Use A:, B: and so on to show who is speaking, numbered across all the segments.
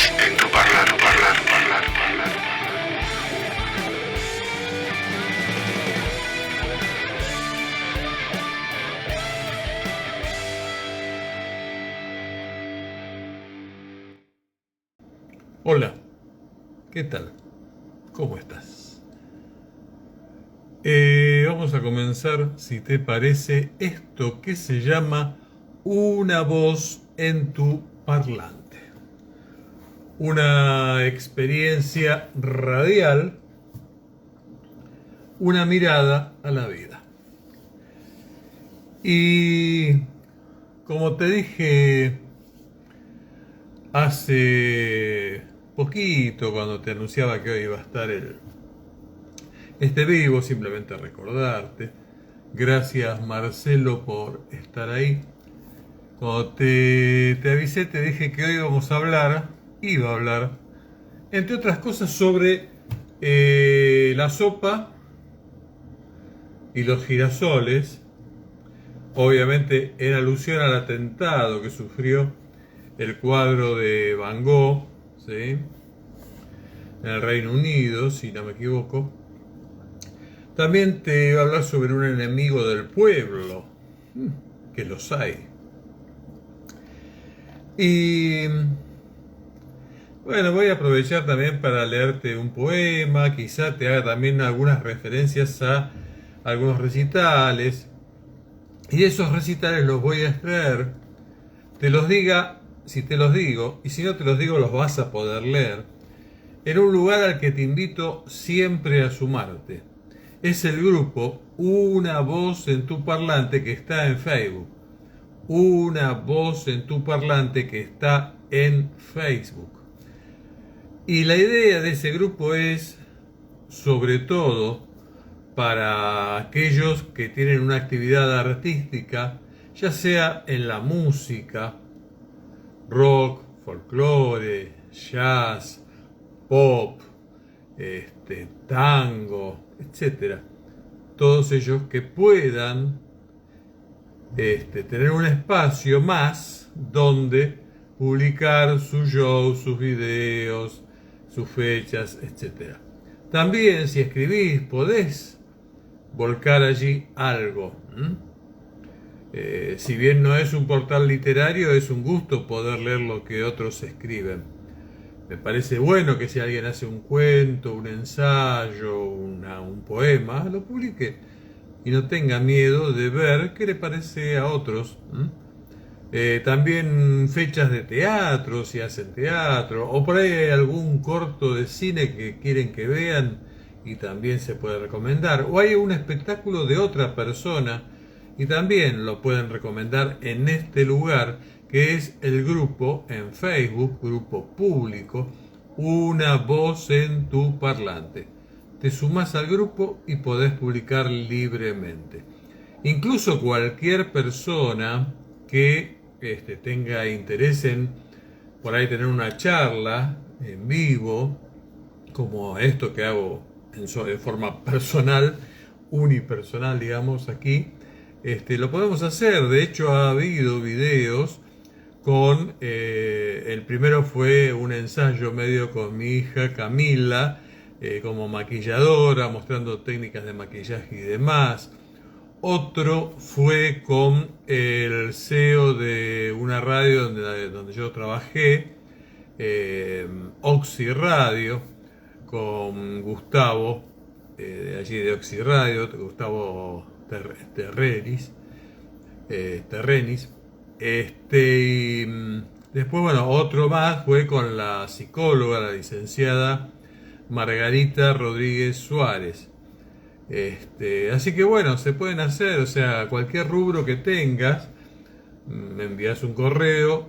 A: voz en tu parlante.
B: Hola, ¿qué tal? ¿Cómo estás? Vamos a comenzar, si te parece, esto que se llama una voz en tu parlante. Una experiencia radial, una mirada a la vida. Y como te dije hace poquito, cuando te anunciaba que hoy iba a estar este vivo, simplemente recordarte. Gracias, Marcelo, por estar ahí. Cuando te avisé, te dije que hoy iba a hablar, entre otras cosas, sobre la sopa y los girasoles, obviamente en alusión al atentado que sufrió el cuadro de Van Gogh, ¿sí?, en el Reino Unido, si no me equivoco. También te iba a hablar sobre un enemigo del pueblo, que los hay. Y bueno, voy a aprovechar también para leerte un poema, quizá te haga también algunas referencias a algunos recitales. Y esos recitales los voy a extraer, te los diga, si te los digo, y si no te los digo los vas a poder leer, en un lugar al que te invito siempre a sumarte. Es el grupo Una Voz en tu Parlante, que está en Facebook. Una Voz en tu Parlante, que está en Facebook. Y la idea de ese grupo es, sobre todo, para aquellos que tienen una actividad artística, ya sea en la música, rock, folclore, jazz, pop, tango, etcétera. Todos ellos que puedan tener un espacio más donde publicar sus shows, sus videos, sus fechas, etcétera. También, si escribís, podés volcar allí algo. Si bien no es un portal literario, es un gusto poder leer lo que otros escriben. Me parece bueno que si alguien hace un cuento, un ensayo, un poema, lo publique y no tenga miedo de ver qué le parece a otros. También fechas de teatro, si hacen teatro, o por ahí hay algún corto de cine que quieren que vean y también se puede recomendar. O hay un espectáculo de otra persona y también lo pueden recomendar en este lugar, que es el grupo en Facebook, grupo público, Una Voz en tu Parlante. Te sumás al grupo y podés publicar libremente. Incluso cualquier persona que tenga interés en por ahí tener una charla en vivo, como esto que hago en forma personal, unipersonal, digamos, aquí, lo podemos hacer. De hecho, ha habido videos con, el primero fue un ensayo medio con mi hija Camila, como maquilladora, mostrando técnicas de maquillaje y demás. Otro fue con el CEO de una radio donde yo trabajé, Oxy Radio, con Gustavo, de allí de Oxy Radio, Gustavo Terrenis. Y después, bueno, otro más fue con la psicóloga, la licenciada Margarita Rodríguez Suárez. Así que bueno, se pueden hacer, o sea, cualquier rubro que tengas, me envías un correo,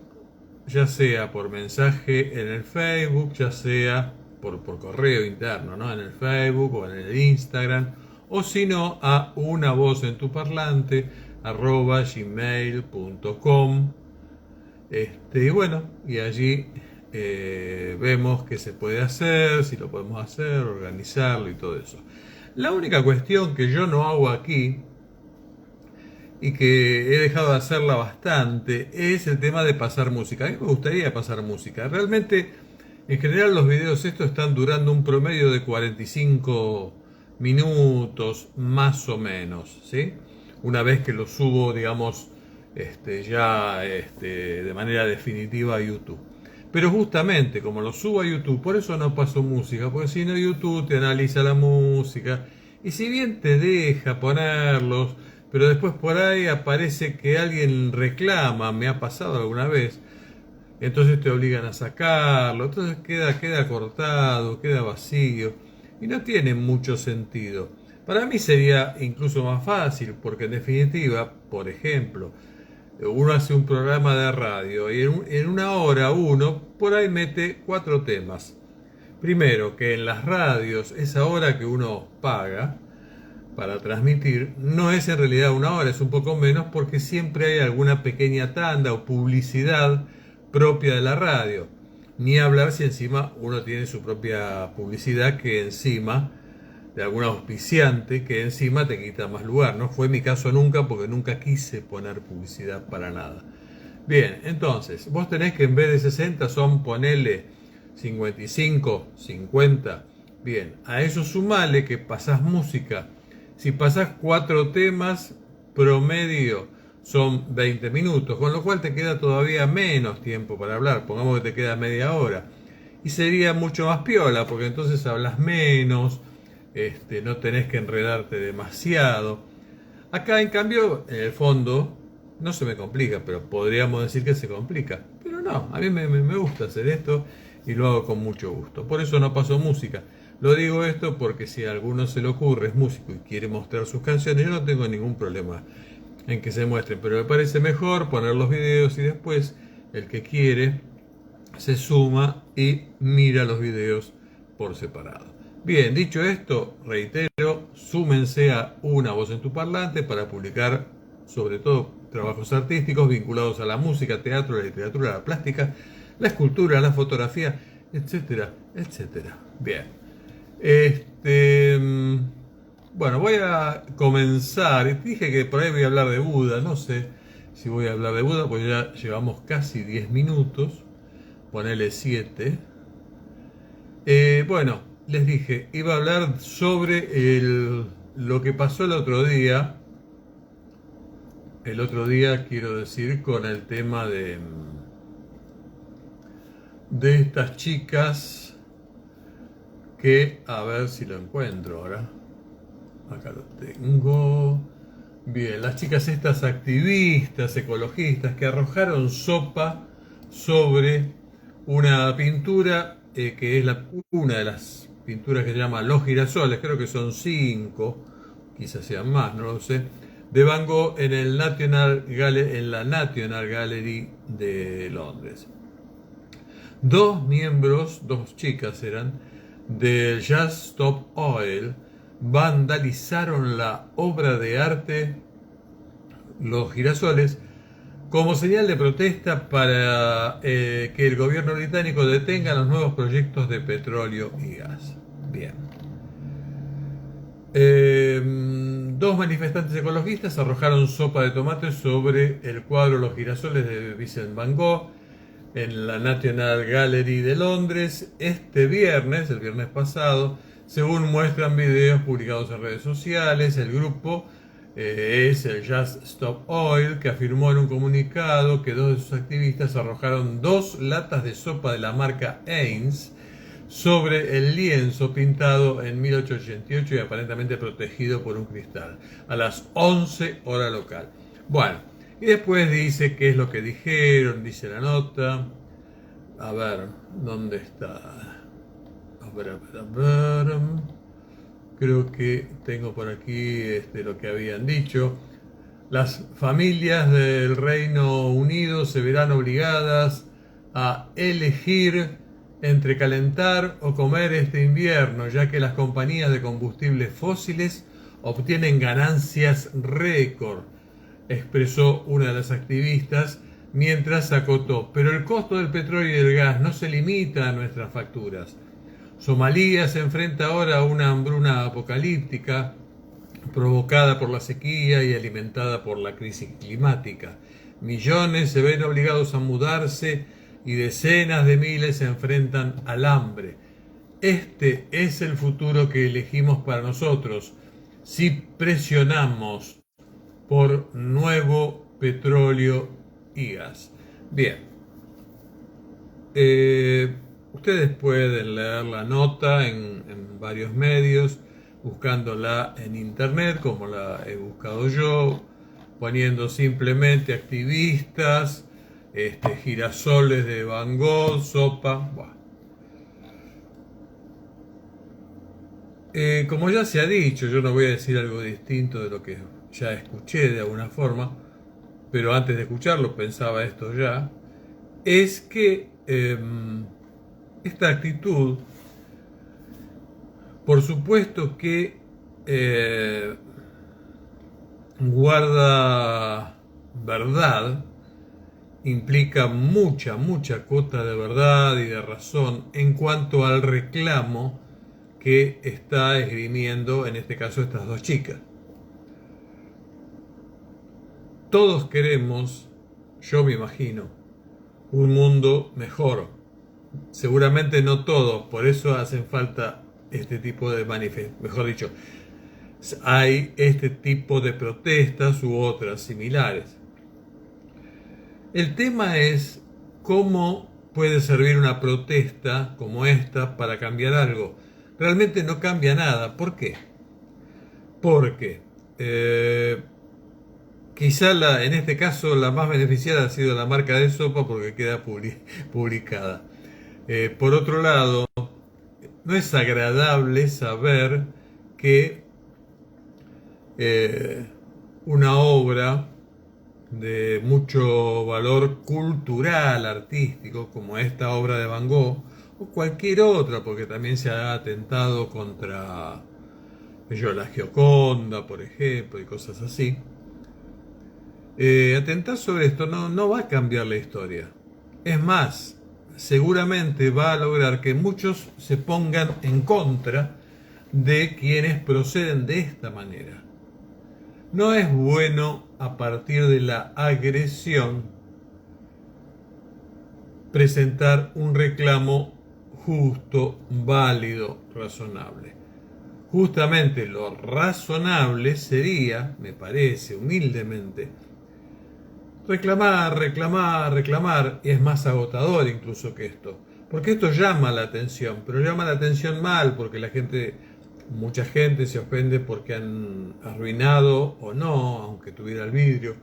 B: ya sea por mensaje en el Facebook, ya sea por correo interno, ¿no?, en el Facebook o en el Instagram, o si no, a una voz en tu parlante @gmail.com. Y bueno, y allí vemos qué se puede hacer, si lo podemos hacer, organizarlo y todo eso. La única cuestión que yo no hago aquí, y que he dejado de hacerla bastante, es el tema de pasar música. A mí me gustaría pasar música. Realmente En general los videos estos están durando un promedio de 45 minutos más o menos, ¿sí? Una vez que los subo, digamos, de manera definitiva a YouTube. Pero justamente como lo subo a YouTube, por eso no paso música, porque si no YouTube te analiza la música y si bien te deja ponerlos, pero después por ahí aparece que alguien reclama, me ha pasado alguna vez, entonces te obligan a sacarlo, entonces queda cortado, queda vacío y no tiene mucho sentido. Para mí sería incluso más fácil, porque en definitiva, por ejemplo, uno hace un programa de radio y en una hora uno por ahí mete 4 temas. Primero, que en las radios esa hora que uno paga para transmitir no es en realidad una hora, es un poco menos porque siempre hay alguna pequeña tanda o publicidad propia de la radio. Ni hablar si encima uno tiene su propia publicidad que encima, de algún auspiciante, que encima te quita más lugar. No fue mi caso nunca porque nunca quise poner publicidad para nada. Bien, entonces, vos tenés que en vez de 60 son ponele 55, 50. Bien, a eso sumale que pasás música. Si pasás 4 temas, promedio son 20 minutos, con lo cual te queda todavía menos tiempo para hablar. Pongamos que te queda media hora. Y sería mucho más piola, porque entonces hablas menos, no tenés que enredarte demasiado. Acá, en cambio, en el fondo, no se me complica, pero podríamos decir que se complica. Pero no, a mí me gusta hacer esto y lo hago con mucho gusto. Por eso no paso música. Lo digo esto porque si a alguno se le ocurre, es músico y quiere mostrar sus canciones, yo no tengo ningún problema en que se muestren. Pero me parece mejor poner los videos y después el que quiere se suma y mira los videos por separado. Bien, dicho esto, reitero, súmense a Una Voz en tu Parlante para publicar sobre todo trabajos artísticos vinculados a la música, teatro, la literatura, la plástica, la escultura, la fotografía, etcétera, etcétera. Bien. Bueno, voy a comenzar. Dije que por ahí voy a hablar de Buda. No sé si voy a hablar de Buda, pues ya llevamos casi 10 minutos. Ponele 7. Bueno, les dije, iba a hablar sobre lo que pasó el otro día. El otro día, quiero decir, con el tema de estas chicas que, a ver si lo encuentro ahora. Acá lo tengo. Bien, las chicas estas activistas, ecologistas, que arrojaron sopa sobre una pintura que es una de las pinturas que se llama Los Girasoles, creo que son 5, quizás sean más, no lo sé, de Van Gogh en el en la National Gallery de Londres. 2 chicas eran, del Just Stop Oil, vandalizaron la obra de arte Los Girasoles como señal de protesta para que el gobierno británico detenga los nuevos proyectos de petróleo y gas. Bien. 2 manifestantes ecologistas arrojaron sopa de tomate sobre el cuadro Los Girasoles de Vincent Van Gogh en la National Gallery de Londres este viernes, el viernes pasado, según muestran videos publicados en redes sociales. El grupo es el Just Stop Oil, que afirmó en un comunicado que 2 de sus activistas arrojaron 2 latas de sopa de la marca Heinz sobre el lienzo pintado en 1888 y aparentemente protegido por un cristal, a las 11 hora local. Bueno, y después dice qué es lo que dijeron, dice la nota. A ver, ¿dónde está? A ver. Creo que tengo por aquí lo que habían dicho. Las familias del Reino Unido se verán obligadas a elegir entre calentar o comer este invierno, ya que las compañías de combustibles fósiles obtienen ganancias récord, expresó una de las activistas, mientras acotó: pero el costo del petróleo y del gas no se limita a nuestras facturas. Somalia se enfrenta ahora a una hambruna apocalíptica provocada por la sequía y alimentada por la crisis climática. Millones se ven obligados a mudarse y decenas de miles se enfrentan al hambre. Este es el futuro que elegimos para nosotros si presionamos por nuevo petróleo y gas. Bien, ustedes pueden leer la nota en varios medios, buscándola en internet, como la he buscado yo, poniendo simplemente activistas, girasoles de Van Gogh, sopa. Bueno. Como ya se ha dicho, yo no voy a decir algo distinto de lo que ya escuché de alguna forma, pero antes de escucharlo pensaba esto ya, es que esta actitud, por supuesto que guarda verdad, implica mucha cuota de verdad y de razón en cuanto al reclamo que está esgrimiendo, en este caso, estas dos chicas. Todos queremos, yo me imagino, un mundo mejor. Seguramente no todos, por eso hacen falta este tipo de manifestaciones, mejor dicho, hay este tipo de protestas u otras similares. El tema es cómo puede servir una protesta como esta para cambiar algo. Realmente no cambia nada. ¿Por qué? Porque quizá en este caso la más beneficiada ha sido la marca de sopa porque queda publicada. Por otro lado, no es agradable saber que una obra de mucho valor cultural, artístico, como esta obra de Van Gogh, o cualquier otra, porque también se ha atentado contra la Gioconda, por ejemplo, y cosas así. Atentar sobre esto no va a cambiar la historia. Es más, seguramente va a lograr que muchos se pongan en contra de quienes proceden de esta manera. No es bueno, a partir de la agresión, presentar un reclamo justo, válido, razonable. Justamente lo razonable sería, me parece, humildemente, reclamar, y es más agotador incluso que esto. Porque esto llama la atención, pero llama la atención mal, porque mucha gente se ofende porque han arruinado, o no, aunque tuviera el vidrio,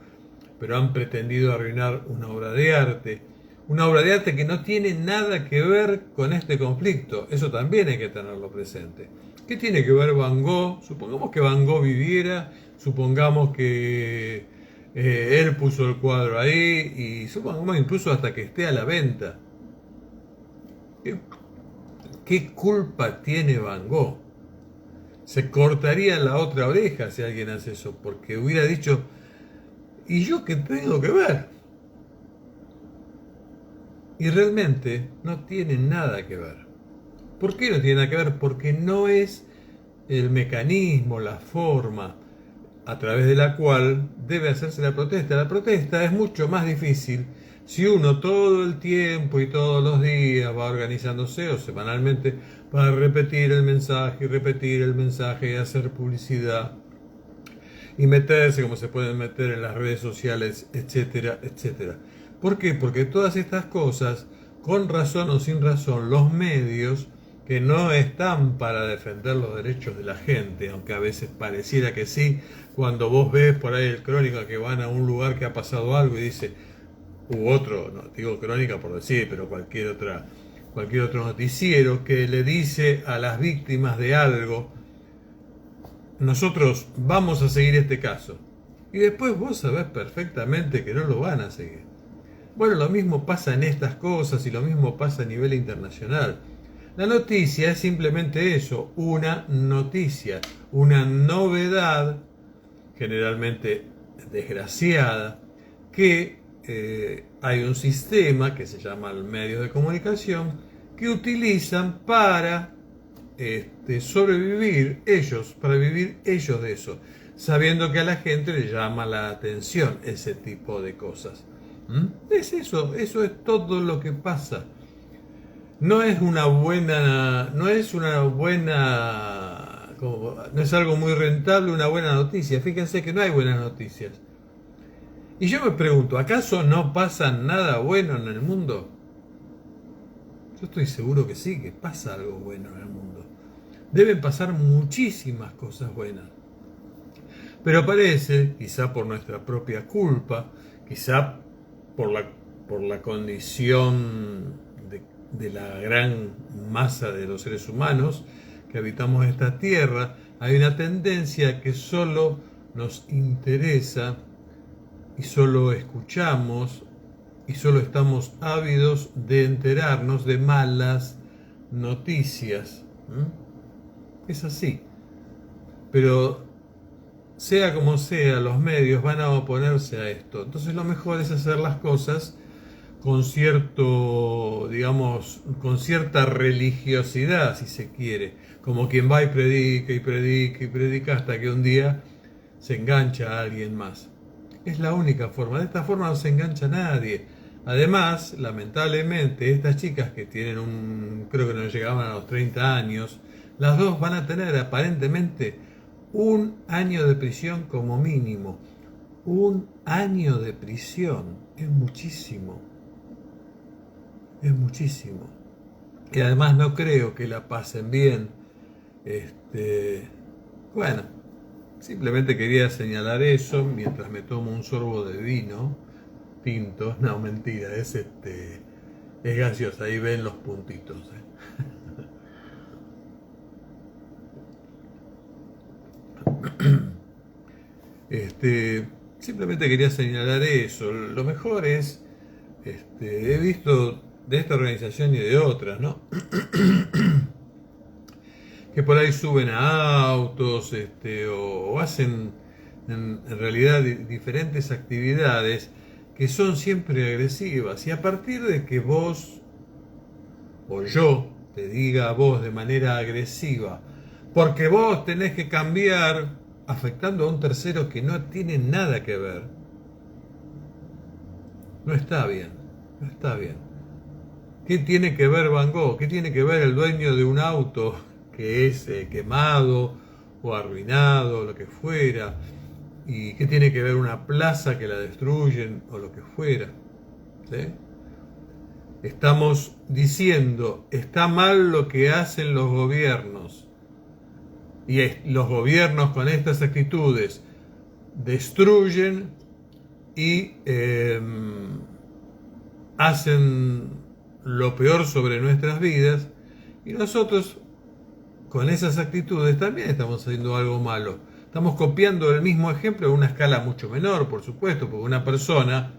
B: pero han pretendido arruinar una obra de arte. Una obra de arte que no tiene nada que ver con este conflicto. Eso también hay que tenerlo presente. ¿Qué tiene que ver Van Gogh? Supongamos que Van Gogh viviera, supongamos que él puso el cuadro ahí, y supongamos incluso hasta que esté a la venta. ¿Qué culpa tiene Van Gogh? Se cortaría la otra oreja si alguien hace eso, porque hubiera dicho, ¿y yo qué tengo que ver? Y realmente no tiene nada que ver. ¿Por qué no tiene nada que ver? Porque no es el mecanismo, la forma a través de la cual debe hacerse la protesta. La protesta es mucho más difícil si uno todo el tiempo y todos los días va organizándose o semanalmente para repetir el mensaje y hacer publicidad y meterse como se pueden meter en las redes sociales, etcétera, etcétera. ¿Por qué? Porque todas estas cosas, con razón o sin razón, los medios que no están para defender los derechos de la gente, aunque a veces pareciera que sí, cuando vos ves por ahí el Crónica que van a un lugar que ha pasado algo y dice, u otro, no digo Crónica por decir, pero cualquier otro noticiero que le dice a las víctimas de algo, nosotros vamos a seguir este caso. Y después vos sabés perfectamente que no lo van a seguir. Bueno, lo mismo pasa en estas cosas y lo mismo pasa a nivel internacional. La noticia es simplemente eso, una noticia, una novedad, generalmente desgraciada, que hay un sistema que se llama medios de comunicación que utilizan para sobrevivir ellos, para vivir ellos de eso, sabiendo que a la gente le llama la atención ese tipo de cosas. Es eso es todo lo que pasa. No es una buena, no es una buena, no es algo muy rentable una buena noticia. Fíjense que no hay buenas noticias. Y yo me pregunto, ¿acaso no pasa nada bueno en el mundo? Yo estoy seguro que sí, que pasa algo bueno en el mundo. Deben pasar muchísimas cosas buenas. Pero parece, quizá por nuestra propia culpa, quizá por la condición de la gran masa de los seres humanos que habitamos esta tierra, hay una tendencia que solo nos interesa y solo escuchamos y solo estamos ávidos de enterarnos de malas noticias. Es así. Pero sea como sea, los medios van a oponerse a esto. Entonces lo mejor es hacer las cosas con cierto, digamos, con cierta religiosidad, si se quiere. Como quien va y predica y predica y predica hasta que un día se engancha a alguien más. Es la única forma. De esta forma no se engancha a nadie. Además, lamentablemente, estas chicas que tienen creo que no llegaban a los 30 años, las dos van a tener aparentemente 1 año de prisión como mínimo. 1 año de prisión. Es muchísimo. Es muchísimo. Y además no creo que la pasen bien. Bueno, simplemente quería señalar eso mientras me tomo un sorbo de vino tinto. No, mentira, es gaseosa. Ahí ven los puntitos. Simplemente quería señalar eso. Lo mejor es, he visto de esta organización y de otras, ¿no? Que por ahí suben a autos, o hacen en realidad diferentes actividades que son siempre agresivas. Y a partir de que vos o yo te diga a vos de manera agresiva, porque vos tenés que cambiar, afectando a un tercero que no tiene nada que ver, no está bien, no está bien. ¿Qué tiene que ver Van Gogh? ¿Qué tiene que ver el dueño de un auto que es quemado o arruinado o lo que fuera? ¿Y qué tiene que ver una plaza que la destruyen o lo que fuera? ¿Sí? Estamos diciendo, está mal lo que hacen los gobiernos. Y los gobiernos con estas actitudes destruyen y hacen lo peor sobre nuestras vidas, y nosotros con esas actitudes también estamos haciendo algo malo. Estamos copiando el mismo ejemplo a una escala mucho menor, por supuesto, porque una persona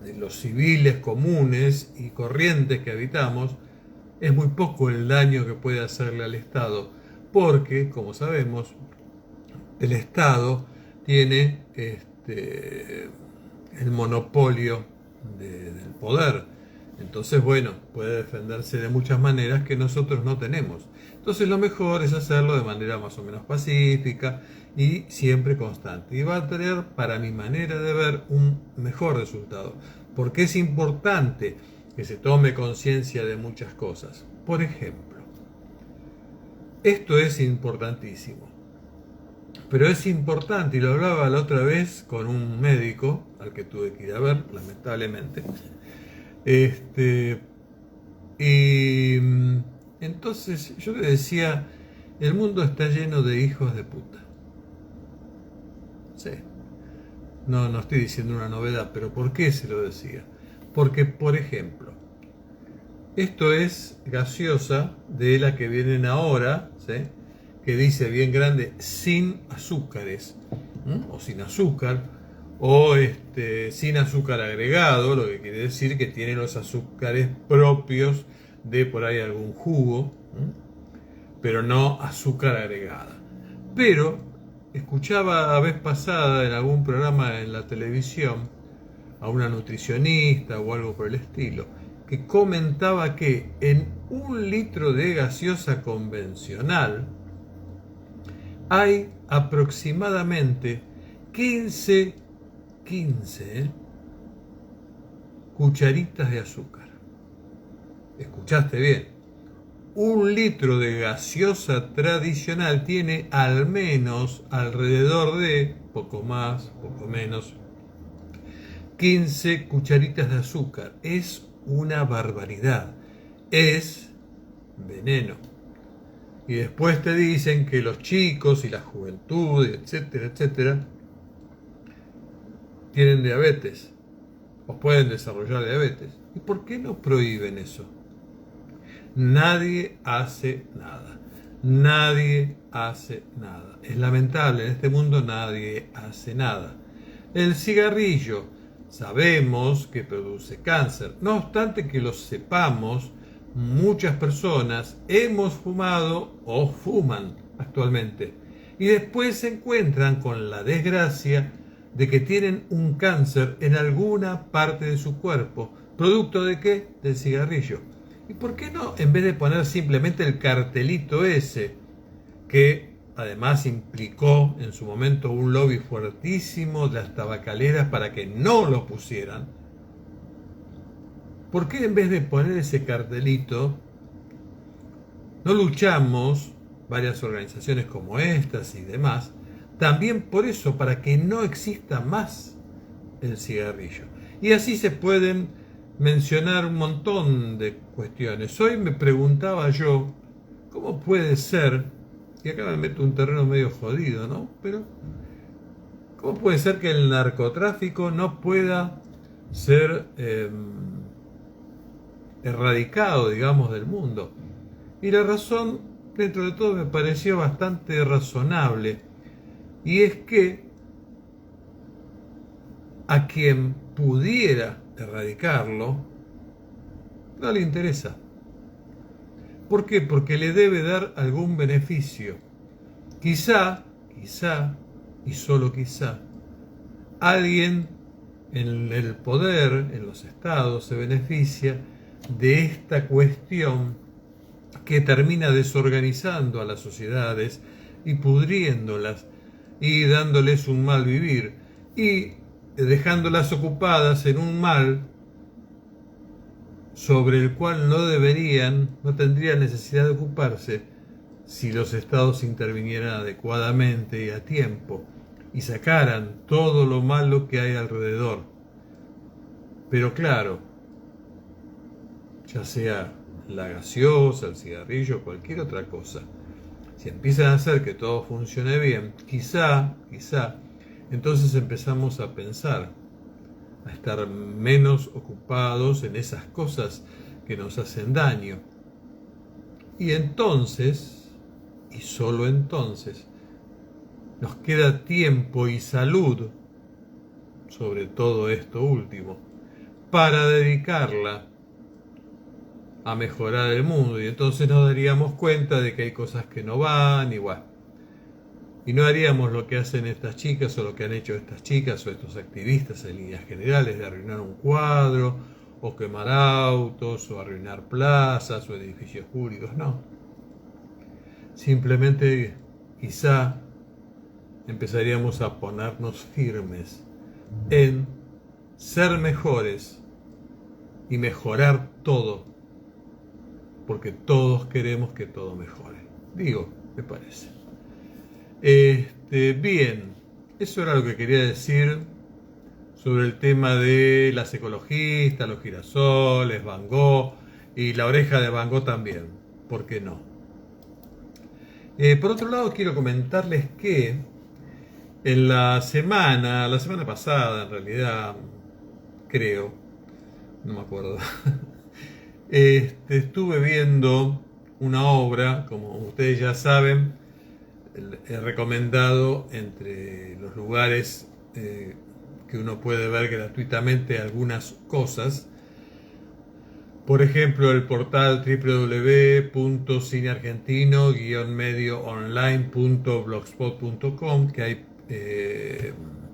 B: de los civiles comunes y corrientes que habitamos, es muy poco el daño que puede hacerle al Estado, porque, como sabemos, el Estado tiene el monopolio del poder. Entonces, bueno, puede defenderse de muchas maneras que nosotros no tenemos. Entonces lo mejor es hacerlo de manera más o menos pacífica y siempre constante. Y va a tener, para mi manera de ver, un mejor resultado. Porque es importante que se tome conciencia de muchas cosas. Por ejemplo, esto es importantísimo. Pero es importante, y lo hablaba la otra vez con un médico, al que tuve que ir a ver, lamentablemente. Y entonces yo le decía, el mundo está lleno de hijos de puta. Sí. No estoy diciendo una novedad, pero ¿por qué se lo decía? Porque, por ejemplo, esto es gaseosa de la que vienen ahora, ¿sí? Que dice bien grande, sin azúcares, o sin azúcar, o sin azúcar agregado, lo que quiere decir que tiene los azúcares propios de por ahí algún jugo, pero no azúcar agregada. Pero escuchaba la vez pasada en algún programa en la televisión a una nutricionista o algo por el estilo, que comentaba que en 1 litro de gaseosa convencional hay aproximadamente 15 cucharitas de azúcar. ¿Escuchaste bien? 1 litro de gaseosa tradicional tiene al menos alrededor de, poco más, poco menos, 15 cucharitas de azúcar. Es una barbaridad. Es veneno. Y después te dicen que los chicos y la juventud, etcétera, etcétera, tienen diabetes o pueden desarrollar diabetes. ¿Y por qué no prohíben eso? Nadie hace nada. Nadie hace nada. Es lamentable, en este mundo nadie hace nada. El cigarrillo sabemos que produce cáncer. No obstante que lo sepamos, muchas personas hemos fumado o fuman actualmente y después se encuentran con la desgracia de que tienen un cáncer en alguna parte de su cuerpo. ¿Producto de qué? Del cigarrillo. ¿Y por qué no, en vez de poner simplemente el cartelito ese, que además implicó en su momento un lobby fuertísimo de las tabacaleras para que no lo pusieran? ¿Por qué en vez de poner ese cartelito, no luchamos, varias organizaciones como estas y demás, también por eso, para que no exista más el cigarrillo? Y así se pueden mencionar un montón de cuestiones. Hoy me preguntaba yo, ¿cómo puede ser, y acá me meto un terreno medio jodido, ¿no? Pero, ¿cómo puede ser que el narcotráfico no pueda ser erradicado, digamos, del mundo? Y la razón, dentro de todo, me pareció bastante razonable, y es que a quien pudiera erradicarlo no le interesa. ¿Por qué? Porque le debe dar algún beneficio. Quizá, y solo quizá, alguien en el poder, en los estados, se beneficia de esta cuestión que termina desorganizando a las sociedades y pudriéndolas y dándoles un mal vivir y dejándolas ocupadas en un mal sobre el cual no tendrían necesidad de ocuparse si los estados intervinieran adecuadamente y a tiempo y sacaran todo lo malo que hay alrededor. Pero claro, ya sea la gaseosa, el cigarrillo, cualquier otra cosa, si empiezan a hacer que todo funcione bien, quizá, entonces empezamos a pensar, a estar menos ocupados en esas cosas que nos hacen daño. Y entonces, y solo entonces, nos queda tiempo y salud, sobre todo esto último, para dedicarla a mejorar el mundo. Y entonces nos daríamos cuenta de que hay cosas que no van igual. Y no haríamos lo que hacen estas chicas o lo que han hecho estas chicas o estos activistas en líneas generales, de arruinar un cuadro o quemar autos o arruinar plazas o edificios públicos. No. Simplemente quizá empezaríamos a ponernos firmes en ser mejores y mejorar todo, porque todos queremos que todo mejore. Digo, me parece. Bien, eso era lo que quería decir sobre el tema de las ecologistas, los girasoles, Van Gogh y la oreja de Van Gogh también, ¿por qué no? Por otro lado, quiero comentarles que en la semana pasada en realidad, creo, no me acuerdo, estuve viendo una obra, como ustedes ya saben, he recomendado entre los lugares que uno puede ver gratuitamente algunas cosas. Por ejemplo, el portal www.cineargentino-medioonline.blogspot.com, que hay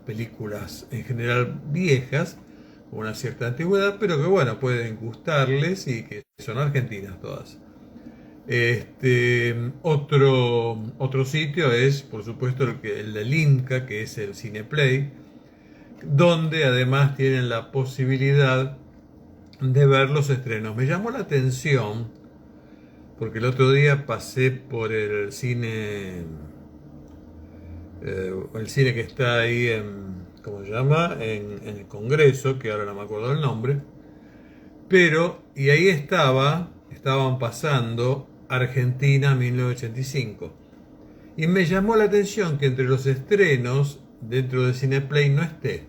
B: películas en general viejas, con una cierta antigüedad, pero que bueno, pueden gustarles y que son argentinas todas. Otro sitio es, por supuesto, el del Inca, que es el Cineplay, donde además tienen la posibilidad de ver los estrenos. Me llamó la atención porque el otro día pasé por el cine que está ahí ¿cómo se llama? En el Congreso, que ahora no me acuerdo el nombre, pero, y ahí estaban pasando Argentina 1985. Y me llamó la atención que entre los estrenos dentro de Cineplay no esté.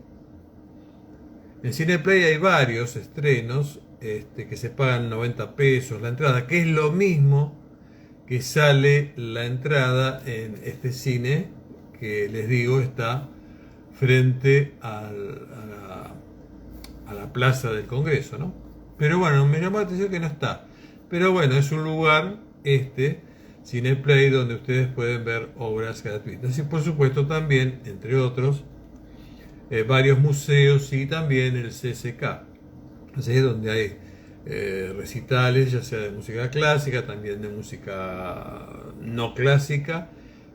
B: En Cineplay hay varios estrenos que se pagan 90 pesos la entrada, que es lo mismo que sale la entrada en este cine que les digo está frente a la plaza del Congreso, ¿no? Pero bueno, me llamó la atención que no está. Pero bueno, es un lugar, Cineplay, donde ustedes pueden ver obras gratuitas. Y por supuesto también, entre otros, varios museos y también el CCK, ¿sí? Donde hay recitales, ya sea de música clásica, también de música no clásica,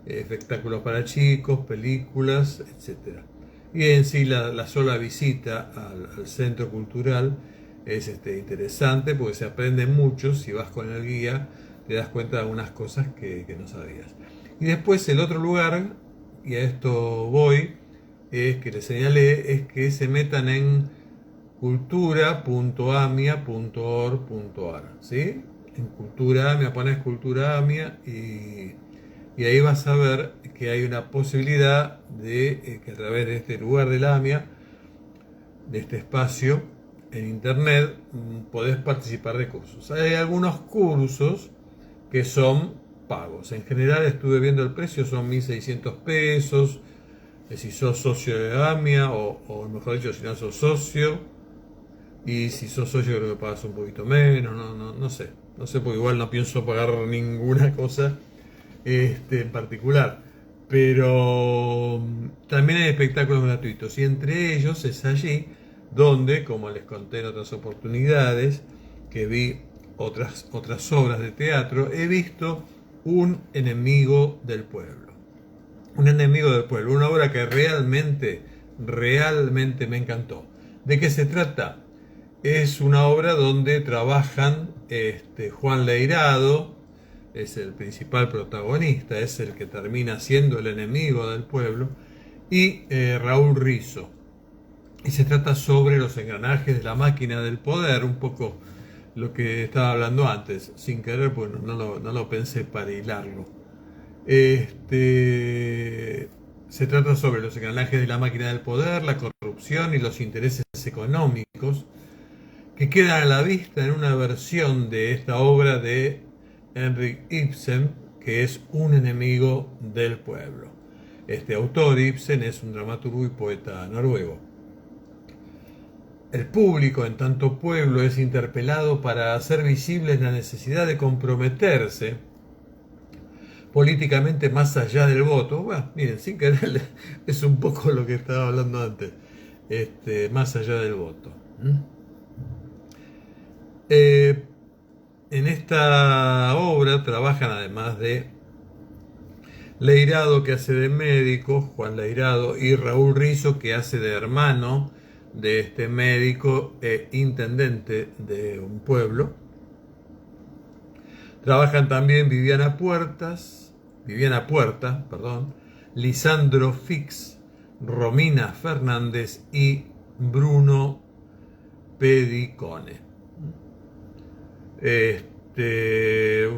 B: espectáculos para chicos, películas, etc. Y en sí la sola visita al centro cultural es interesante porque se aprende mucho. Si vas con el guía te das cuenta de algunas cosas que no sabías. Y después el otro lugar, y a esto voy, que les señalé, es que se metan en cultura.amia.org.ar, ¿sí? En Cultura Amia pones Cultura Amia y ahí vas a ver que hay una posibilidad de que a través de este lugar de la AMIA, de este espacio en internet, podés participar de cursos. Hay algunos cursos que son pagos. En general estuve viendo el precio, son 1.600 pesos. Si sos socio de AMIA o mejor dicho, si no sos socio. Y si sos socio creo que pagas un poquito menos, no sé. No sé, porque igual no pienso pagar ninguna cosa en particular. Pero también hay espectáculos gratuitos y entre ellos es allí donde, como les conté en otras oportunidades, que vi otras obras de teatro, he visto Un enemigo del pueblo. Un enemigo del pueblo, una obra que realmente me encantó. ¿De qué se trata? Es una obra donde trabajan Juan Leirado, es el principal protagonista, es el que termina siendo el enemigo del pueblo, y Raúl Rizzo. Y se trata sobre los engranajes de la máquina del poder, un poco lo que estaba hablando antes, sin querer, pues no lo pensé para hilarlo. Se trata sobre los engranajes de la máquina del poder, la corrupción y los intereses económicos que quedan a la vista en una versión de esta obra de Henrik Ibsen, que es Un enemigo del pueblo. Este autor, Ibsen, es un dramaturgo y poeta noruego. El público, en tanto pueblo, es interpelado para hacer visible la necesidad de comprometerse políticamente más allá del voto. Bueno, miren, sin querer, es un poco lo que estaba hablando antes, más allá del voto. En esta obra trabajan, además de Leirado, que hace de médico, Juan Leirado, y Raúl Rizzo, que hace de hermano de este médico e intendente de un pueblo. Trabajan también Viviana Puerta, Lisandro Fix, Romina Fernández y Bruno Pedicone.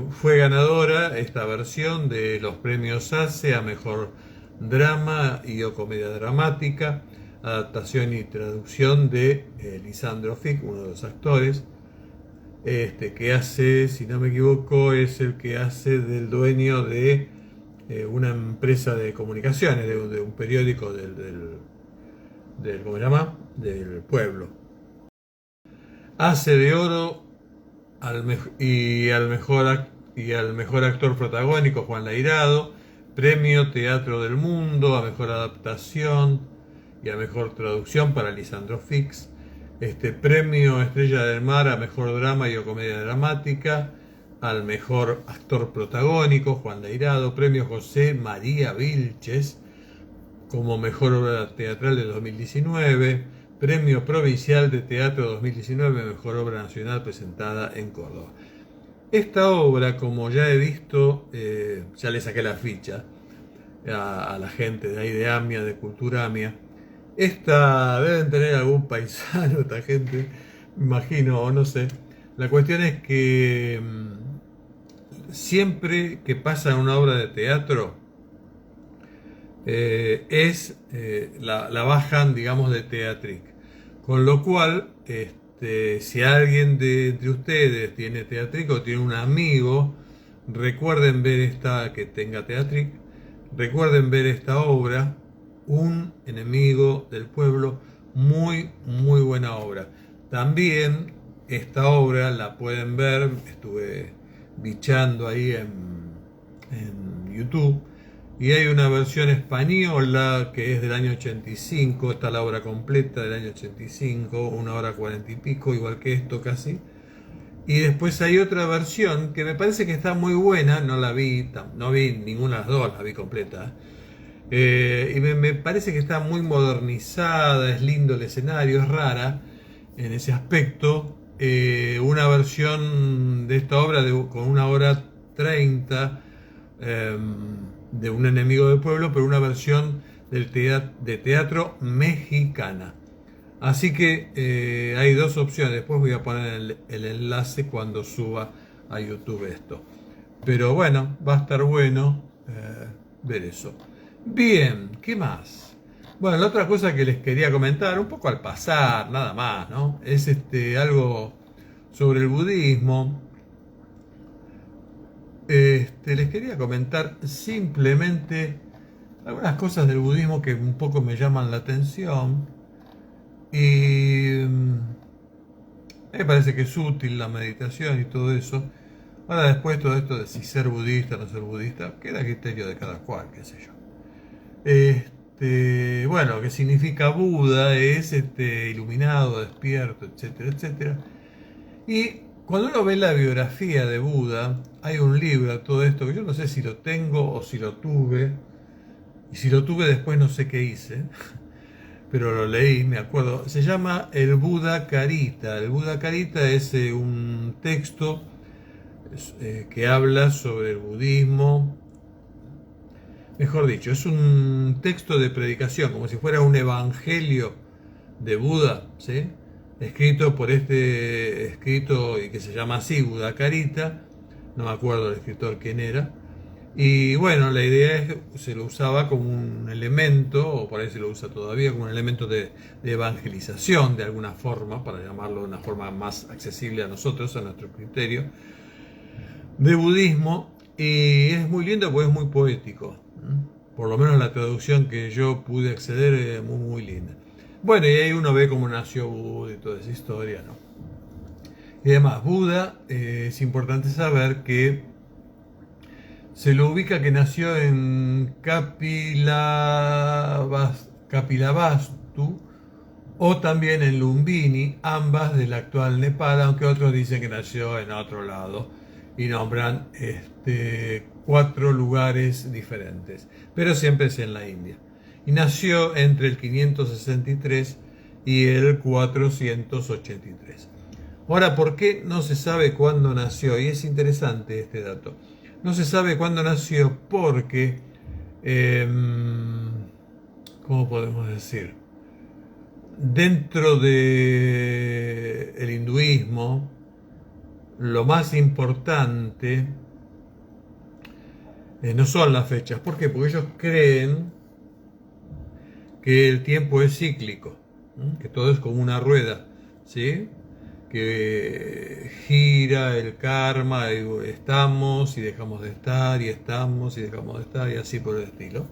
B: Fue ganadora esta versión de los premios ACE a mejor drama y o comedia dramática, adaptación y traducción de Lisandro Fix, uno de los actores, que hace, si no me equivoco, es el que hace del dueño de una empresa de comunicaciones, de un periódico del ¿cómo se llama? Del pueblo. Hace de oro al mejor actor protagónico Juan Leirado, premio Teatro del Mundo a mejor adaptación y a mejor traducción para Lisandro Fix, premio Estrella del Mar a mejor drama y o comedia dramática, al mejor actor protagónico Juan Leirado, premio José María Vilches como mejor obra teatral de 2019, Premio Provincial de Teatro 2019, Mejor Obra Nacional presentada en Córdoba. Esta obra, como ya he visto, ya le saqué la ficha a la gente de ahí de AMIA, de Cultura AMIA. Esta deben tener algún paisano, esta gente, me imagino, o no sé. La cuestión es que siempre que pasa una obra de teatro, la bajan, digamos, de Teatric. Con lo cual, si alguien entre ustedes tiene Teatric o tiene un amigo, recuerden ver que tenga Teatric, recuerden ver esta obra, Un enemigo del pueblo, muy, muy buena obra. También esta obra la pueden ver, estuve bichando ahí en YouTube, y hay una versión española que es del año 85, está la obra completa del año 85, 1 hora 40 y pico, igual que esto casi. Y después hay otra versión que me parece que está muy buena, no vi ninguna de las dos, la vi completa. Y me parece que está muy modernizada, es lindo el escenario, es rara en ese aspecto. Una versión de esta obra con 1 hora 30 de Un enemigo del pueblo, pero una versión de teatro mexicana. Así que hay dos opciones. Después voy a poner el enlace cuando suba a YouTube esto. Pero bueno, va a estar bueno ver eso. Bien, ¿qué más? Bueno, la otra cosa que les quería comentar, un poco al pasar, nada más, ¿no? Es algo sobre el budismo. Les quería comentar simplemente algunas cosas del budismo que un poco me llaman la atención. Y me parece que es útil la meditación y todo eso. Ahora después todo esto de si ser budista o no ser budista, queda a criterio de cada cual, qué sé yo. Bueno, que significa Buda, es iluminado, despierto, etcétera, etcétera. Y cuando uno ve la biografía de Buda, hay un libro, todo esto, que yo no sé si lo tengo o si lo tuve. Y si lo tuve después no sé qué hice, pero lo leí, me acuerdo. Se llama el Buddha Carita. El Buddha Carita es un texto que habla sobre el budismo. Mejor dicho, es un texto de predicación, como si fuera un evangelio de Buda, ¿sí? Escrito por escrito y que se llama así, Buddha Carita. No me acuerdo el escritor quién era. Y bueno, la idea es que se lo usaba como un elemento, o por ahí se lo usa todavía, como un elemento de evangelización de alguna forma, para llamarlo de una forma más accesible a nosotros, a nuestro criterio, de budismo. Y es muy lindo porque es muy poético. Por lo menos la traducción que yo pude acceder es muy, muy linda. Bueno, y ahí uno ve cómo nació Buda y toda esa historia, ¿no? Y además, Buda, es importante saber que se lo ubica que nació en Kapilavastu o también en Lumbini, ambas del actual Nepal, aunque otros dicen que nació en otro lado y nombran 4 lugares diferentes, pero siempre es en la India. Y nació entre el 563 y el 483. Ahora, ¿por qué no se sabe cuándo nació? Y es interesante este dato. No se sabe cuándo nació porque, ¿cómo podemos decir? Dentro del hinduismo, lo más importante no son las fechas. ¿Por qué? Porque ellos creen que el tiempo es cíclico, que todo es como una rueda, ¿sí? Que gira el karma, y estamos y dejamos de estar, y estamos y dejamos de estar, y así por el estilo.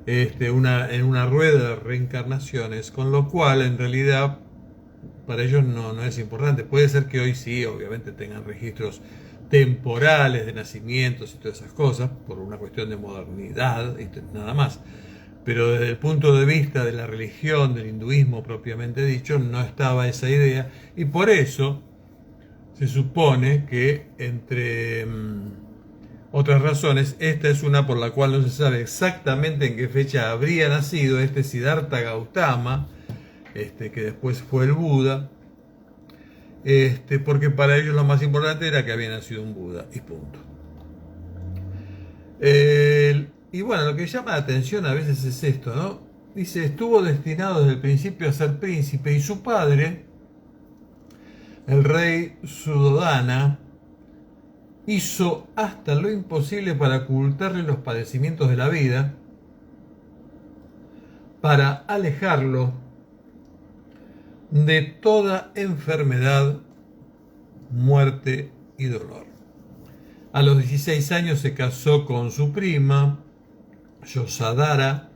B: En una rueda de reencarnaciones, con lo cual en realidad para ellos no es importante. Puede ser que hoy sí, obviamente tengan registros temporales de nacimientos y todas esas cosas, por una cuestión de modernidad y nada más. Pero desde el punto de vista de la religión, del hinduismo propiamente dicho, no estaba esa idea. Y por eso se supone que, entre otras razones, esta es una por la cual no se sabe exactamente en qué fecha habría nacido Siddhartha Gautama, que después fue el Buda, porque para ellos lo más importante era que había nacido un Buda, y punto. Y bueno, lo que llama la atención a veces es esto, ¿no? Dice, estuvo destinado desde el principio a ser príncipe y su padre, el rey Suddhodana, hizo hasta lo imposible para ocultarle los padecimientos de la vida, para alejarlo de toda enfermedad, muerte y dolor. A los 16 años se casó con su prima, Yasodhara,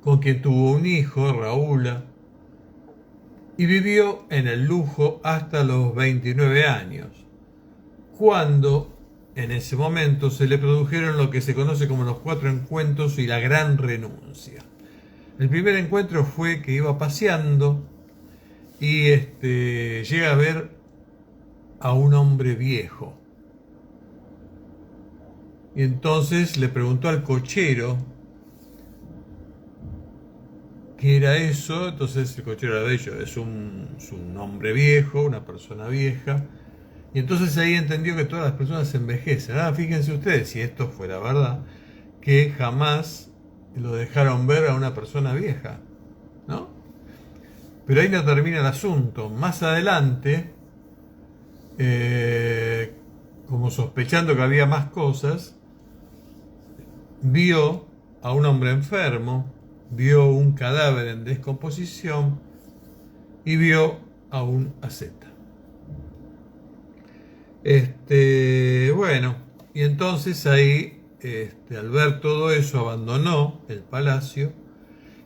B: con quien tuvo un hijo, Rahula, y vivió en el lujo hasta los 29 años, cuando en ese momento se le produjeron lo que se conoce como los 4 encuentros y la gran renuncia. El primer encuentro fue que iba paseando y llega a ver a un hombre viejo. Y entonces le preguntó al cochero qué era eso. Entonces el cochero le había dicho, es un hombre viejo, una persona vieja. Y entonces ahí entendió que todas las personas envejecen. Fíjense ustedes, si esto fuera verdad, que jamás lo dejaron ver a una persona vieja, ¿no? Pero ahí no termina el asunto. Más adelante, como sospechando que había más cosas, vio a un hombre enfermo, vio un cadáver en descomposición y vio a un asceta. Bueno, y entonces ahí, al ver todo eso, abandonó el palacio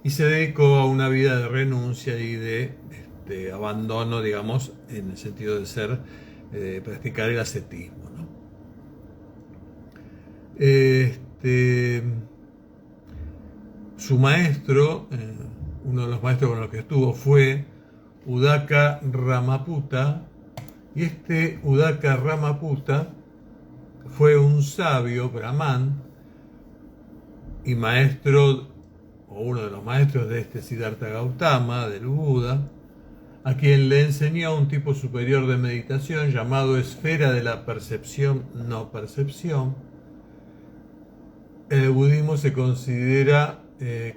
B: y se dedicó a una vida de renuncia y de abandono, digamos, en el sentido de ser, practicar el ascetismo, ¿no? Su maestro, uno de los maestros con los que estuvo, fue Udaka Ramaputta, y Udaka Ramaputta fue un sabio brahman y maestro, o uno de los maestros de Siddhartha Gautama, del Buda, a quien le enseñó un tipo superior de meditación llamado esfera de la percepción no percepción. En el budismo se considera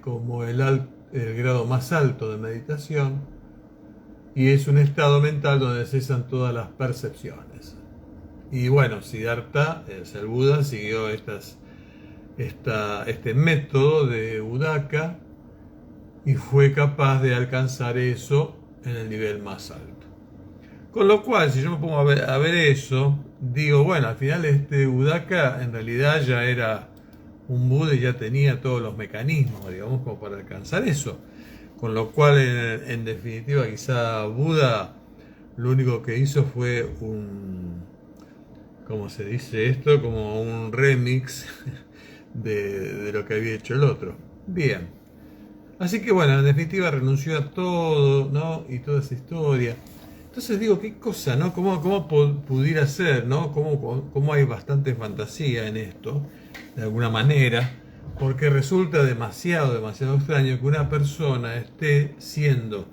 B: como el grado más alto de meditación, y es un estado mental donde cesan todas las percepciones. Y bueno, Siddhartha, el Buda, siguió este método de Udaka y fue capaz de alcanzar eso en el nivel más alto. Con lo cual, si yo me pongo a ver eso, digo, bueno, al final Udaka en realidad ya era un Buda y ya tenía todos los mecanismos, digamos, como para alcanzar eso. Con lo cual, en definitiva, quizá Buda lo único que hizo fue ¿cómo se dice esto? Como un remix de lo que había hecho el otro. Bien. Así que bueno, en definitiva renunció a todo, ¿no? Y toda esa historia. Entonces digo, qué cosa, ¿no? ¿Cómo pudiera ser, ¿no? ¿Cómo hay bastante fantasía en esto, de alguna manera? Porque resulta demasiado extraño que una persona esté siendo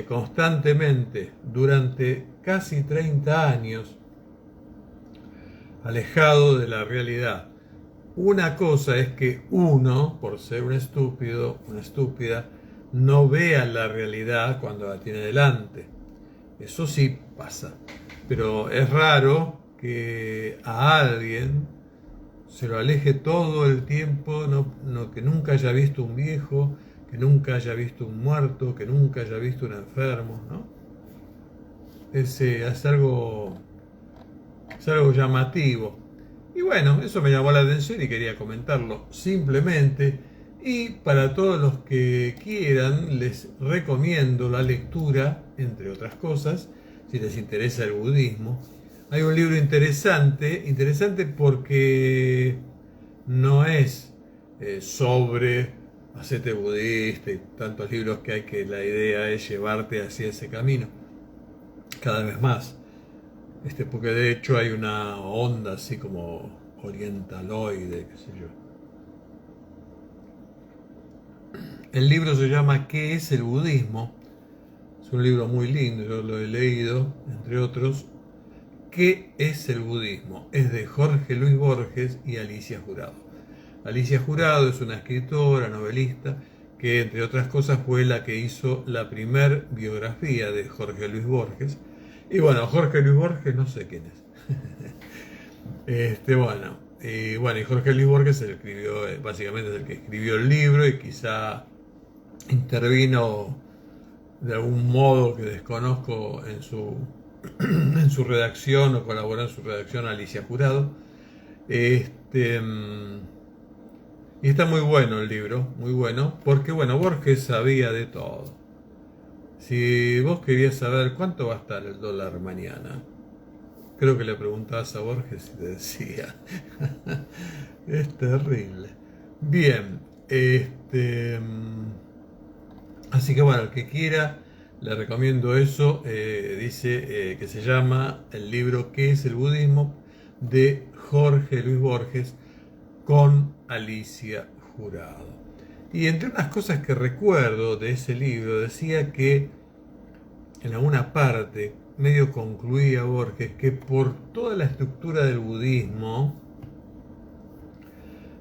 B: constantemente, durante casi 30 años, alejado de la realidad. Una cosa es que uno, por ser un estúpido, una estúpida, no vea la realidad cuando la tiene delante. Eso sí pasa. Pero es raro que a alguien se lo aleje todo el tiempo, que nunca haya visto un viejo, que nunca haya visto un muerto, que nunca haya visto un enfermo, ¿no? Es algo llamativo. Y bueno, eso me llamó la atención y quería comentarlo simplemente. Y para todos los que quieran, les recomiendo la lectura, entre otras cosas, si les interesa el budismo. Hay un libro interesante porque no es sobre hacete budista y tantos libros que hay, que la idea es llevarte hacia ese camino cada vez más. Porque de hecho hay una onda así como orientaloide, qué sé yo. El libro se llama ¿Qué es el budismo? Es un libro muy lindo, yo lo he leído, entre otros. ¿Qué es el budismo? Es de Jorge Luis Borges y Alicia Jurado. Alicia Jurado es una escritora, novelista, que entre otras cosas fue la que hizo la primer biografía de Jorge Luis Borges. Y bueno, Jorge Luis Borges no sé quién es. Y Jorge Luis Borges escribió, básicamente es el que escribió el libro y quizá intervino de algún modo que desconozco en su, en su redacción o colaboró en su redacción Alicia Jurado. Y está muy bueno el libro, muy bueno, porque bueno, Borges sabía de todo. Si vos querías saber cuánto va a estar el dólar mañana, creo que le preguntabas a Borges y te decía. Es terrible. Bien, así que bueno, el que quiera, le recomiendo eso. Dice que se llama el libro ¿Qué es el budismo? De Jorge Luis Borges con Alicia Jurado. Y entre unas cosas que recuerdo de ese libro, decía que en alguna parte, medio concluía Borges, que por toda la estructura del budismo,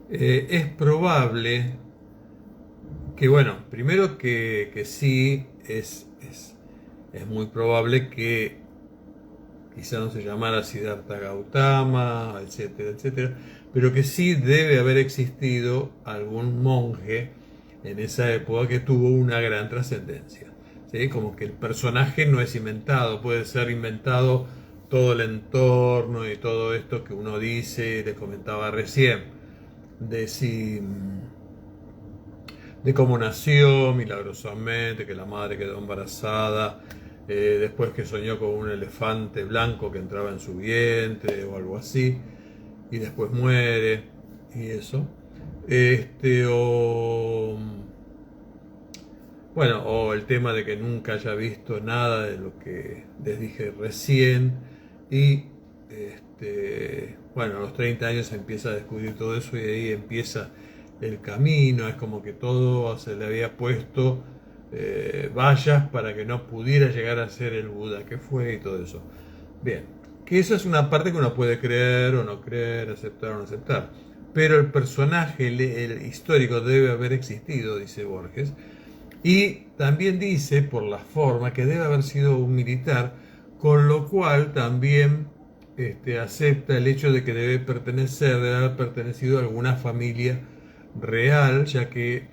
B: es probable que, bueno, primero que sí, es muy probable que quizá no se llamara Siddhartha Gautama, etcétera, etcétera, pero que sí debe haber existido algún monje en esa época que tuvo una gran trascendencia. ¿Sí? Como que el personaje no es inventado, puede ser inventado todo el entorno y todo esto que uno dice, les comentaba recién, de cómo nació milagrosamente, que la madre quedó embarazada, después que soñó con un elefante blanco que entraba en su vientre o algo así, y después muere, y eso. O el tema de que nunca haya visto nada de lo que les dije recién, y a los 30 años empieza a descubrir todo eso y ahí empieza el camino. Es como que todo se le había puesto vallas para que no pudiera llegar a ser el Buda que fue y todo eso. Bien, que eso es una parte que uno puede creer o no creer, aceptar o no aceptar. Pero el personaje el histórico debe haber existido, dice Borges. Y también dice, por la forma, que debe haber sido un militar, con lo cual también acepta el hecho de que debe haber pertenecido a alguna familia real, ya que,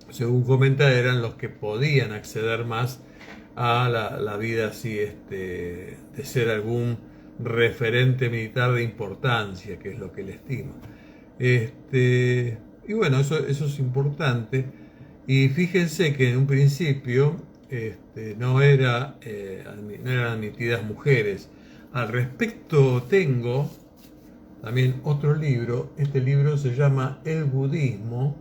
B: según comenta, eran los que podían acceder más a la vida así, de ser algún referente militar de importancia, que es lo que él estima. Y bueno, eso es importante. Y fíjense que en un principio no eran admitidas mujeres. Al respecto tengo también otro libro. Este libro se llama El Budismo.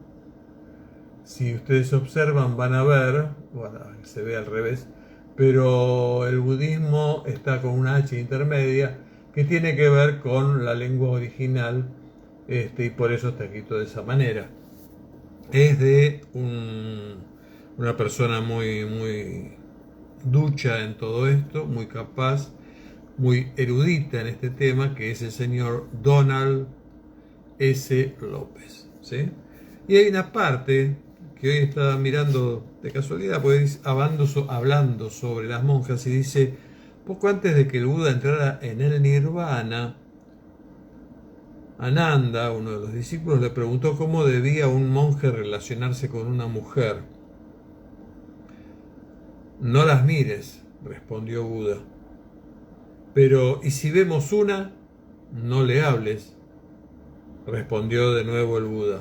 B: Si ustedes observan van a ver, bueno, se ve al revés, pero el budismo está con una H intermedia que tiene que ver con la lengua original, y por eso está escrito de esa manera. Es de una persona muy, muy ducha en todo esto, muy capaz, muy erudita en este tema, que es el señor Donald S. López. ¿Sí? Y hay una parte que hoy estaba mirando de casualidad, pues hablando sobre las monjas, y dice, poco antes de que el Buda entrara en el nirvana, Ananda, uno de los discípulos, le preguntó cómo debía un monje relacionarse con una mujer. No las mires, respondió Buda. Pero, ¿y si vemos una? No le hables, respondió de nuevo el Buda.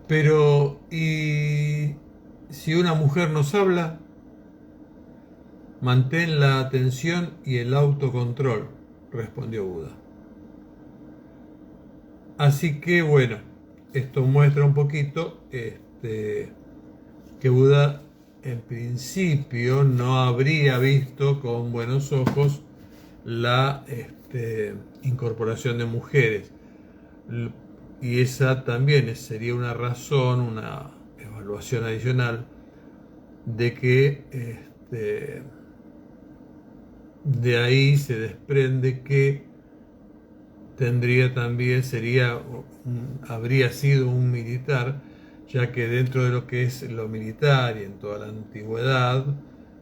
B: Pero, ¿y si una mujer nos habla? Mantén la atención y el autocontrol, respondió Buda. Así que bueno, esto muestra un poquito que Buda en principio no habría visto con buenos ojos la incorporación de mujeres. Y esa también sería una razón, una evaluación adicional de que de ahí se desprende que habría sido un militar, ya que dentro de lo que es lo militar y en toda la antigüedad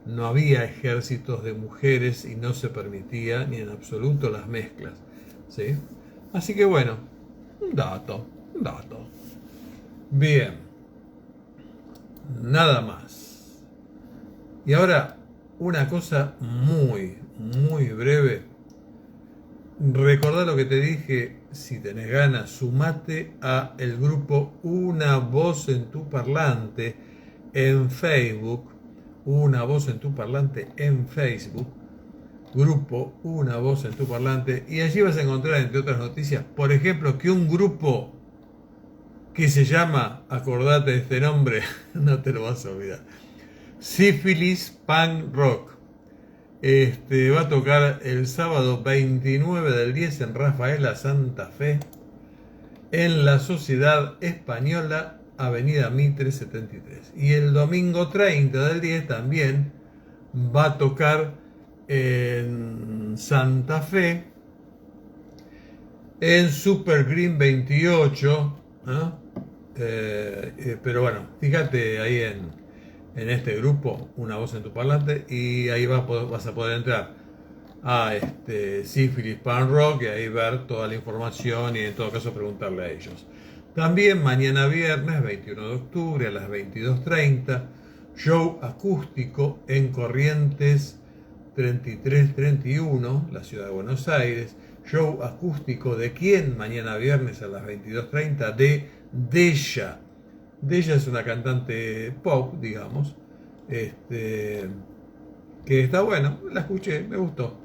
B: no había ejércitos de mujeres y no se permitía ni en absoluto las mezclas, ¿sí? Así que bueno, un dato. Bien, nada más. Y ahora una cosa muy, muy breve. Recordá lo que te dije, si tenés ganas, sumate a el grupo Una Voz en tu Parlante en Facebook, Una Voz en tu Parlante en Facebook, grupo Una Voz en tu Parlante, y allí vas a encontrar, entre otras noticias, por ejemplo, que un grupo que se llama, acordate de este nombre, no te lo vas a olvidar, Sífilis Punk Rock, va a tocar el sábado 29 del 10 en Rafaela, Santa Fe, en la Sociedad Española, Avenida Mitre 73. Y el domingo 30 del 10 también va a tocar en Santa Fe, en Super Green 28, ¿no? Pero bueno, fíjate ahí en este grupo, Una Voz en tu Parlante, y ahí vas a poder entrar a Sífilis Punk Rock y ahí ver toda la información y en todo caso preguntarle a ellos. También mañana viernes 21 de octubre a las 22:30, show acústico en Corrientes 3331, la ciudad de Buenos Aires. Show acústico de quién mañana viernes a las 22:30, de Deya. Deya es una cantante pop, digamos, que está bueno, la escuché, me gustó.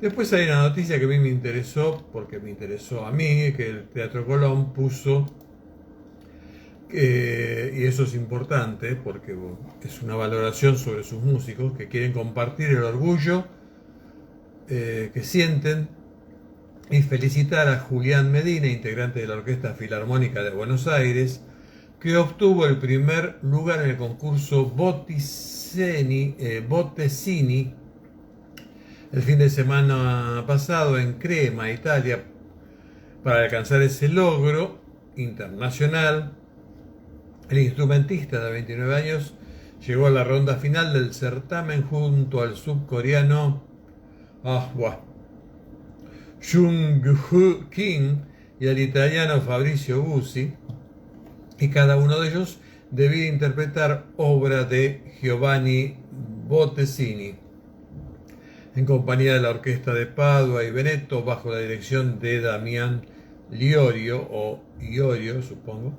B: Después hay una noticia que a mí me interesó, porque me interesó a mí, que el Teatro Colón puso, y eso es importante, porque es una valoración sobre sus músicos, que quieren compartir el orgullo que sienten y felicitar a Julián Medina, integrante de la Orquesta Filarmónica de Buenos Aires, que obtuvo el primer lugar en el concurso Bottesini el fin de semana pasado en Crema, Italia. Para alcanzar ese logro internacional, el instrumentista de 29 años llegó a la ronda final del certamen junto al subcoreano Jung-Hoo Kim y al italiano Fabrizio Bussi, y cada uno de ellos debía interpretar obra de Giovanni Bottesini en compañía de la Orquesta de Padua y Veneto, bajo la dirección de Damián Liorio, o Iorio, supongo.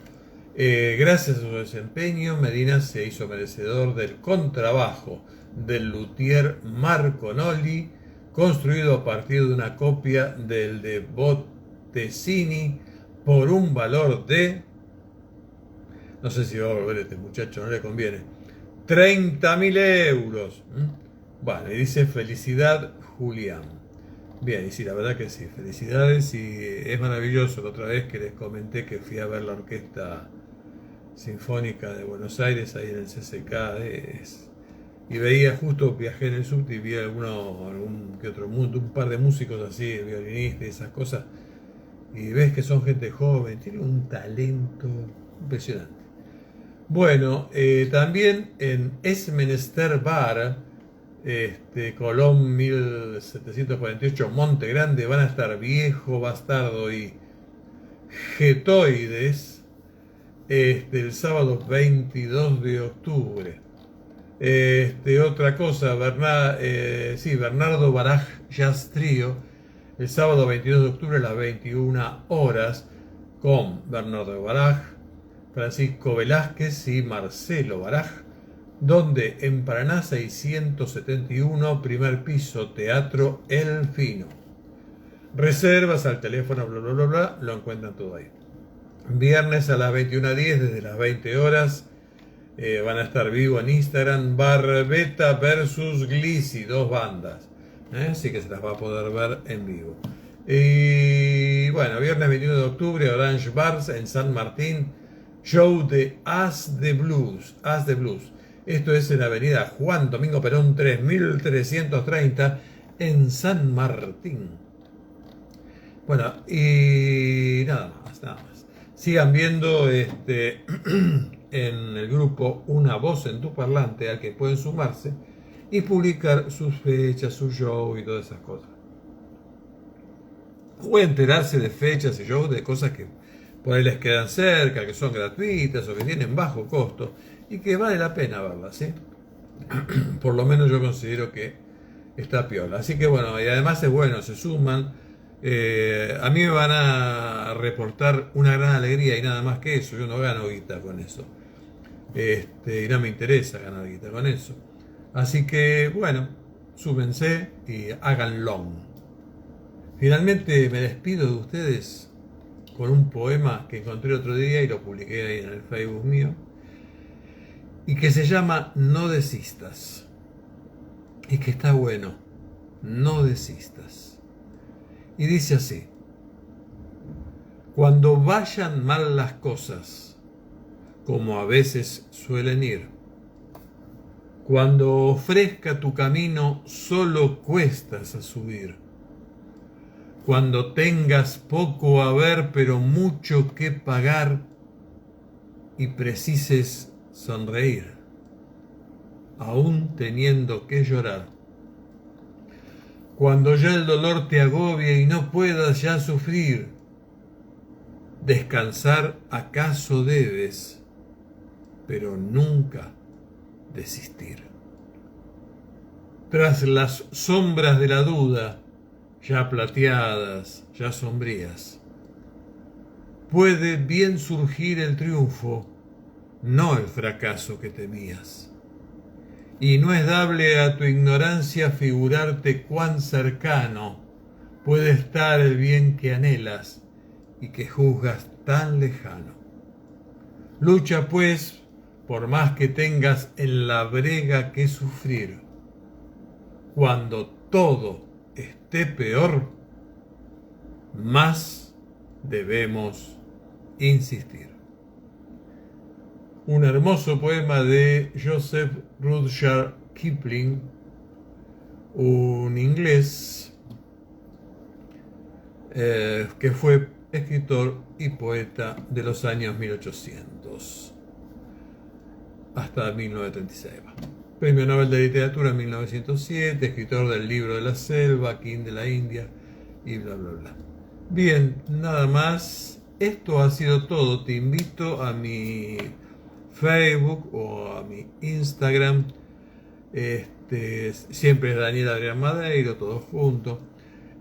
B: Gracias a su desempeño, Medina se hizo merecedor del contrabajo del luthier Marco Nolli, construido a partir de una copia del de Bottesini por un valor de, no sé si va a volver este muchacho, no le conviene, 30.000 euros. Bueno, y dice felicidad Julián. Bien, y sí, la verdad que sí, felicidades, y es maravilloso. La otra vez que les comenté que fui a ver la Orquesta Sinfónica de Buenos Aires, ahí en el CCK, y veía, justo viajé en el subte y vi algún que otro mundo, un par de músicos así, violinistas y esas cosas, y ves que son gente joven, tiene un talento impresionante. Bueno, también en Es Menester Bar, Colón 1748, Monte Grande, van a estar Viejo Bastardo y Getoides el sábado 22 de octubre. Otra cosa, Bernardo Baraj Jazz Trio, el sábado 22 de octubre a las 21 horas, con Bernardo Baraj, Francisco Velázquez y Marcelo Baraj, donde en Paraná 671, primer piso, Teatro El Fino. Reservas al teléfono, bla, bla, bla, bla, lo encuentran todo ahí. Viernes a las 21:10, desde las 20 horas, van a estar vivo en Instagram, Barbeta versus Glisi, dos bandas. Así que se las va a poder ver en vivo. Y bueno, viernes 21 de octubre, Orange Bars en San Martín, show de As the Blues. As the Blues. Esto es en la avenida Juan Domingo Perón 3330 en San Martín. Bueno, y nada más, nada más. Sigan viendo en el grupo Una Voz en tu Parlante, al que pueden sumarse y publicar sus fechas, su show y todas esas cosas. O enterarse de fechas y shows de cosas que por ahí les quedan cerca, que son gratuitas o que tienen bajo costo y que vale la pena verlas, ¿sí? Por lo menos yo considero que está piola. Así que bueno, y además es bueno, se suman. A mí me van a reportar una gran alegría y nada más que eso. Yo no gano guita con eso. Y no me interesa ganar guita con eso. Así que bueno, súbense y háganlo. Finalmente me despido de ustedes con un poema que encontré otro día y lo publiqué ahí en el Facebook mío, y que se llama No desistas, y que está bueno, no desistas. Y dice así: cuando vayan mal las cosas, como a veces suelen ir, cuando ofrezca tu camino solo cuestas a subir, cuando tengas poco a ver pero mucho que pagar y precises sonreír, aún teniendo que llorar, cuando ya el dolor te agobie y no puedas ya sufrir, descansar acaso debes, pero nunca desistir. Tras las sombras de la duda, ya plateadas, ya sombrías, puede bien surgir el triunfo, no el fracaso que temías. Y no es dable a tu ignorancia figurarte cuán cercano puede estar el bien que anhelas y que juzgas tan lejano. Lucha pues, por más que tengas en la brega que sufrir. Cuando todo esté peor, más debemos insistir. Un hermoso poema de Joseph Rudyard Kipling, un inglés que fue escritor y poeta de los años 1800 hasta 1936. Premio Nobel de Literatura en 1907, escritor del libro de la selva, King de la India y bla bla bla. Bien, nada más. Esto ha sido todo. Te invito a mi Facebook o a mi Instagram. Siempre es Daniel Adrián Madeiro, todo junto.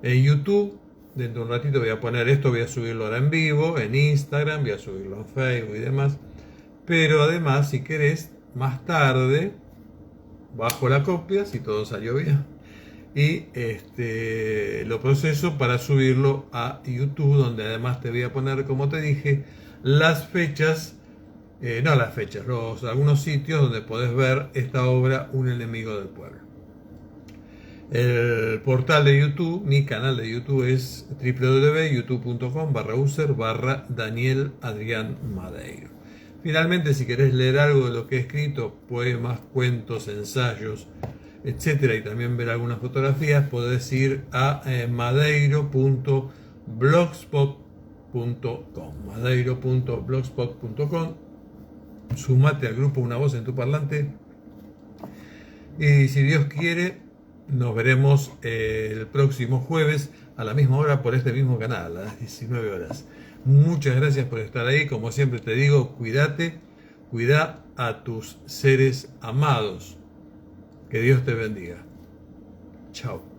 B: En YouTube, dentro de un ratito voy a poner esto, voy a subirlo ahora en vivo. En Instagram, voy a subirlo en Facebook y demás. Pero además, si querés, más tarde bajo la copia, si todo salió bien, y lo proceso para subirlo a YouTube, donde además te voy a poner, como te dije, las fechas, algunos sitios donde podés ver esta obra, Un enemigo del pueblo. El portal de YouTube, mi canal de YouTube es www.youtube.com/user/Daniel Adrián Madeiro. Finalmente, si querés leer algo de lo que he escrito, poemas, cuentos, ensayos, etcétera, y también ver algunas fotografías, podés ir a madeiro.blogspot.com. Sumate al grupo Una Voz en tu Parlante. Y si Dios quiere, nos veremos el próximo jueves a la misma hora por este mismo canal, a las 19 horas. Muchas gracias por estar ahí. Como siempre te digo, cuídate, cuida a tus seres amados. Que Dios te bendiga. Chao.